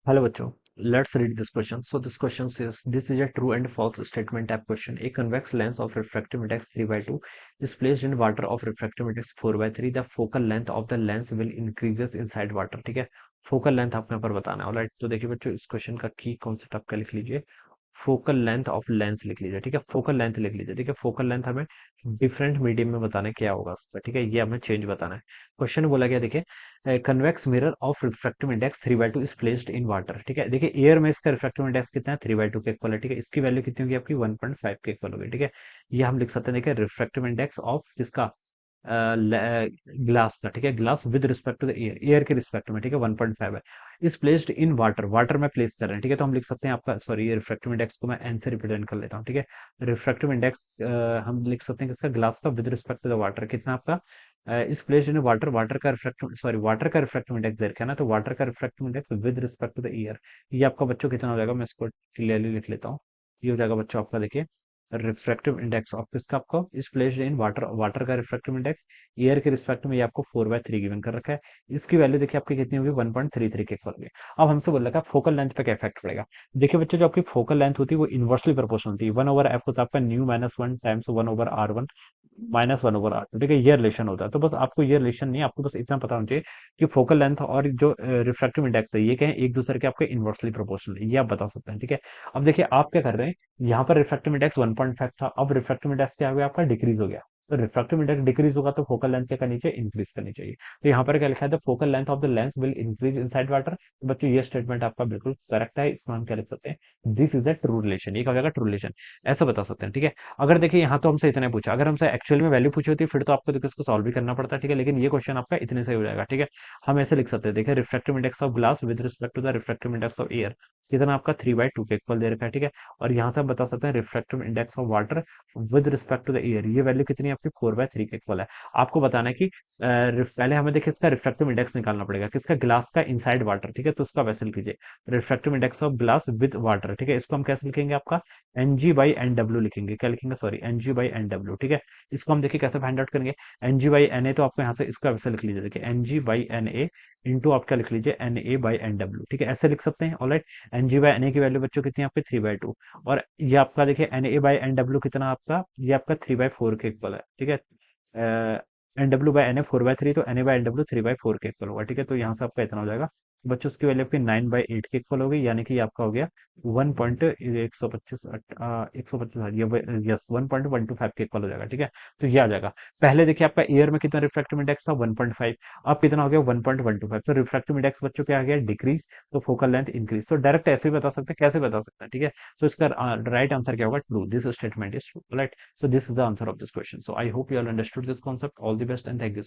Hello बच्चों, let's read this question. So this question says this is a true and false statement type question. A convex lens of refractive index 3 by 2 is placed in water of refractive index 4 by 3. The focal length of the lens will increases inside water. ठीक है, focal length आपको यहाँ पर बताना है। Alright, तो देखिए बच्चों, इस क्वेश्चन का की कॉन्सेप्ट आपका लिख लीजिए। फोकल लेंथ ऑफ लेंस लिख लीजिए। ठीक है, फोकल लेंथ लिख लीजिए। ठीक है, फोकल लेंथ हमें डिफरेंट मीडियम में बताना है क्या होगा उसका। ठीक है, ये हमें चेंज बताना है। क्वेश्चन बोला गया, देखिए convex mirror of refractive index 3 by 2 is placed in water. ठीक है, देखिए एयर में इसका रिफ्रैक्टिव इंडेक्स कितना है, 3 by 2 के इक्वल है। ठीक है, इसकी वैल्यू कितनी होगी आपकी, 1.5 के इक्वल होगी। ठीक है, ये हम लिख सकते हैं। देखिए रिफ्रैक्टिव इंडेक्स ऑफ किसका, ग्लास का। ठीक है, glass with respect to the air, air के रिस्पेक्ट में। ठीक है, 1.5 है। Is placed in water, water में प्लेस कर रहे हैं। ठीक है, तो हम लिख सकते हैं आपका, सॉरी, ये रिफ्रैक्टिव इंडेक्स को मैं एन से रिप्रेजेंट कर लेता हूँ। ठीक है, रिफ्रैक्टिव इंडेक्स हम लिख सकते हैं किसका, ग्लास का with respect to the water, कितना आपका, is placed in water, water का रिफ्रैक्टिव, सॉरी, वाटर का रिफ्रैक्टिव इंडेक्स दे रखा है ना, तो वाटर का refractive index with respect to the air, ये आपका बच्चों कितना हो जाएगा, मैं इसको क्लियरली लिख लेता हूँ। ये हो जाएगा बच्चों आपका, देखिए रिफ्रैक्टिव इंडेक्स ऑफ किसका, आपको इस प्लेस्ड इन वाटर, वाटर का रिफ्रैक्टिव इंडेक्स ईयर के रिस्पेक्ट में, ये आपको 4/3 गिवन कर रखा है। इसकी वैल्यू देखिए आपकी कितनी होगी, 1.33 के इक्वल होगी। अब हमसे बोल रखा है फोकल लेंथ पे क्या इफेक्ट पड़ेगा। देखिए बच्चों, जो आपकी फोकल लेंथ होती है वो इनवर्सली प्रोपोर्शनल होती है। 1/f होता है आपका न्यू -1 टाइम्स 1/r1 -1/r2। ठीक है, ये रिलेशन होता है। तो बस आपको ये रिलेशन नहीं, आपको बस इतना पता होना चाहिए कि फोकल लेंथ और जो रिफ्रैक्टिव इंडेक्स है, ये क्या है, एक दूसरे के आपके इनवर्सली प्रोपोर्शनल है, ये आप बता सकते हैं। ठीक है, अब देखिए आप क्या कर रहे हैं, यहाँ पर रिफ्रैक्टिव इंडेक्स 1.5 था, अब रिफ्रैक्टिव इंडेक्स क्या हो गया आपका, डिक्रीज हो गया। तो रिफ्रैक्टिव इंडेक्स डिक्रीज होगा तो फोकल लेंथ क्या करनी चाहिए, इंक्रीज करनी चाहिए। तो यहाँ पर क्या लिखा है, the focal length of the lens will increase inside water. तो बच्चों ये स्टेटमेंट आपका बिल्कुल करेक्ट है। इसमें हम क्या लिख सकते हैं, this is a true relation, ये क्या हो जाएगा, ट्रू रिलेशन, ऐसा बता सकते हैं। ठीक है, अगर देखिए यहाँ तो हमसे इतने पूछा, अगर हमसे एक्चुअल में वैल्यू पूछी होती फिर तो आपको देखो इसको सॉल्व भी करना पड़ता है। ठीक है, लेकिन ये क्वेश्चन आपका इतने से हो जाएगा। ठीक है, हम ऐसे लिख सकते हैं, देखिए refractive index of glass with respect to the refractive index of air, कितना आपका 3/2 के इक्वल दे रखा है। ठीक है, और यहाँ से हम बता सकते हैं refractive index of water with respect to the air, ये वैल्यू कितनी है आपकी, 4/3 के इक्वल है। आपको बताना है कि पहले हमें देखिए इसका रिफ्रैक्टिव इंडेक्स निकालना पड़ेगा, किसका, ग्लास का इनसाइड वाटर। ठीक है, तो उसका वैसे लिख लीजिए, refractive index of glass with water. ठीक है, इसको हम कैसे लिखेंगे, आपका NG/NW लिखेंगे, क्या लिखेंगे, सॉरी, NG/NW। ठीक है, इसको हम देखिए कैसे फाइंड आउट करेंगे, NG/NA, तो आपको यहाँ से इसका वैसे लिख लीजिए, देखिए NG/NA इंटू आप क्या लिख लीजिए, NA/NW। ठीक है, ऐसे लिख सकते हैं। ऑलराइट, NG/NA की वैल्यू बच्चों कितनी है आपकी, 3/2, और ये आपका देखिए NA/NW कितना आपका, ये आपका 3/4 के इक्वल है। ठीक है, NW/NA 4/3, तो NA/NW 3/4 के इक्वल होगा। ठीक है, तो यहाँ से आपका इतना हो जाएगा बच्चों, उसकी वैल्यू आपकी 9/8 के इक्वल होगी, यानी कि आपका हो गया 1.125, 125, यस 1.125 के इक्वल हो जाएगा। ठीक है, तो ये आ जाएगा। पहले देखिए आपका ईयर में कितना रिफ्रैक्टिव इंडेक्स था, 1.5, अब कितना हो गया, 1.125। तो रिफ्रैक्टिव इंडेक्स बच्चों क्या आ गया, डिक्रीज, तो फोकल लेंथ इंक्रीज। तो डायरेक्ट ऐसे ही बता सकते हैं, कैसे बता सकते हैं। ठीक है, तो इसका राइट आंसर क्या होगा, true, this statement is true. Right, so this is the answer of this question. So I hope you all understood this concept. All the best and thank you.